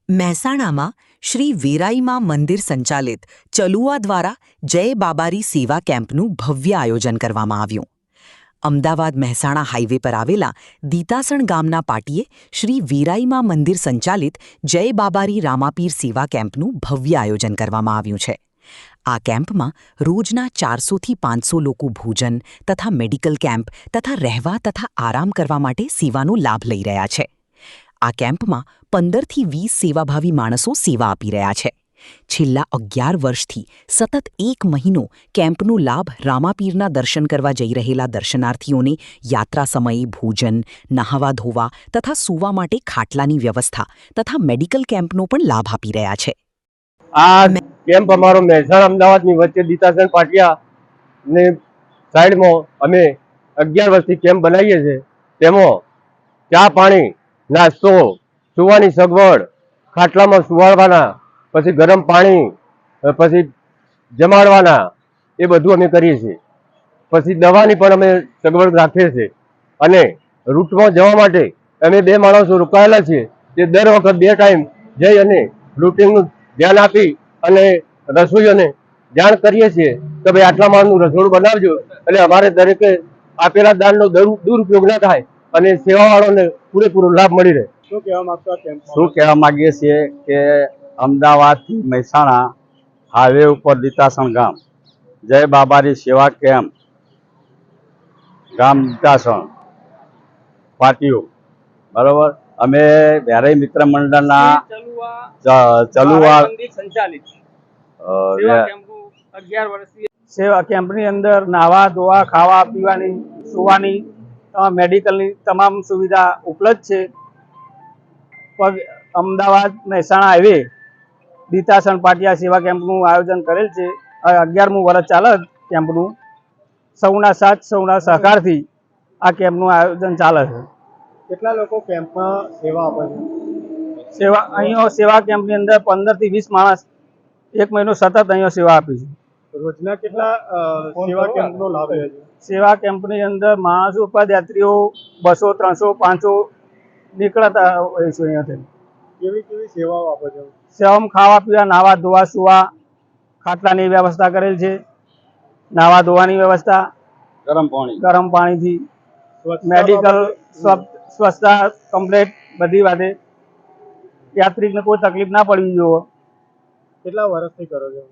મહેસાણામાં શ્રી વીરાઈમા મંદિર સંચાલિત ચલુઆ દ્વારા જય બાબારી સેવા કેમ્પનું ભવ્ય આયોજન કરવામાં આવ્યું. અમદાવાદ મહેસાણા હાઈવે પર આવેલા દીતાસણ ગામના પાટીએ શ્રી વીરાઈમા મંદિર સંચાલિત જય બાબારી રામાપીર સેવા કેમ્પનું ભવ્ય આયોજન કરવામાં આવ્યું છે. આ કેમ્પમાં રોજના 400થી 500 લોકો ભોજન તથા મેડિકલ કેમ્પ તથા રહેવા તથા આરામ કરવા માટે સેવાનો લાભ લઈ રહ્યા છે. આ કેમ્પમાં 15થી 20 સેવાભાવી માણસો સેવા આપી રહ્યા છે. છેલ્લા 11 વર્ષથી સતત 1 મહિનો કેમ્પનો લાભ રામાપીરના દર્શન કરવા જઈ રહેલા દર્શનાર્થીઓને યાત્રા સમયે ભોજન, નહાવા ધોવા તથા સૂવા માટે ખાટલાની વ્યવસ્થા તથા મેડિકલ કેમ્પનો પણ લાભ આપી રહ્યા છે. આ કેમ્પ અમારો મહેસાણા અમદાવાદની વચ્ચે દીતાસણ પાટિયા ને સાઈડમાં અમે 11 વર્ષથી કેમ્પ બનાવીએ છીએ. તેમાં ચા પાણી, નાસ્તો, સુવાની સગવડ, ખાટલામાં સુવાડવાના, પછી ગરમ પાણી, પછી જમાડવાના, એ બધું અમે કરીએ છીએ. પછી દવાની પણ અમે સગવડ રાખીએ છીએ. અને રૂટમાં જવા માટે અમે 2 માણસો રોકાયેલા છીએ. તે દર વખત 2 ટાઈમ જઈ અને રૂટિંગનું ધ્યાન આપી અને રસોઈઓને જાણ કરીએ છીએ કે ભાઈ આટલા માણસનું રસોડું બનાવજો, એટલે અમારે દરેકે આપેલા દાનનો દુરુપયોગ ન થાય અને સેવાવાળાને પૂરેપૂરો લાભ મળી રહે. શું કહેવા માંગીએ છીએ કે અમદાવાદથી મહેસાણા હાઈવે ઉપર દીતાસણ ગામ જય બાબારી સેવા કેમ્પ ગામ દીતાસણ પાટીઓ, બરોબર. અમે વ્યારાઈ મિત્ર મંડળના ચલુઆ સેવા કેમ્પની અંદર નાહવા ધોવા, ખાવા પીવાની, સુવાની, મેડિકલની તમામ સુવિધા ઉપલબ્ધ છે. અમદાવાદ મહેસાણા હાઈવે દીતાસણ પાટિયા સેવા કેમ્પનું આયોજન કરેલ છે. 11મું વર્ષ ચાલે કેમ્પનું. સૌના સાથ સૌના સહકારથી આ કેમ્પનું આયોજન ચાલે છે. કેટલા લોકો કેમ્પમાં સેવા આપે છે? અહીંયા સેવા કેમ્પની અંદર 15થી 20 માણસ 1 મહિનો સતત અહીંયા સેવા આપી છે. રોજના કેટલા સેવા કેમ્પનો લાભ લે છે? સેવા કેમ્પની અંદર માણસો, પદયાત્રીઓ 200, 300, 500 નીકળતા હોય છે અહીંયાથી. કેવી સેવાઓ આપે છે? સેવામાં ખાવા પીવા, નાહવા ધોવા, સુવા, ખાટલાની વ્યવસ્થા કરેલ છે. નાહવા ધોવાની વ્યવસ્થા, ગરમ પાણીથી, મેડિકલ, સ્વચ્છતા કમ્પ્લેટ બધી વાતે યાત્રિકને કોઈ તકલીફ ના પડવી જોઈએ. કેટલા વર્ષથી કરો છો?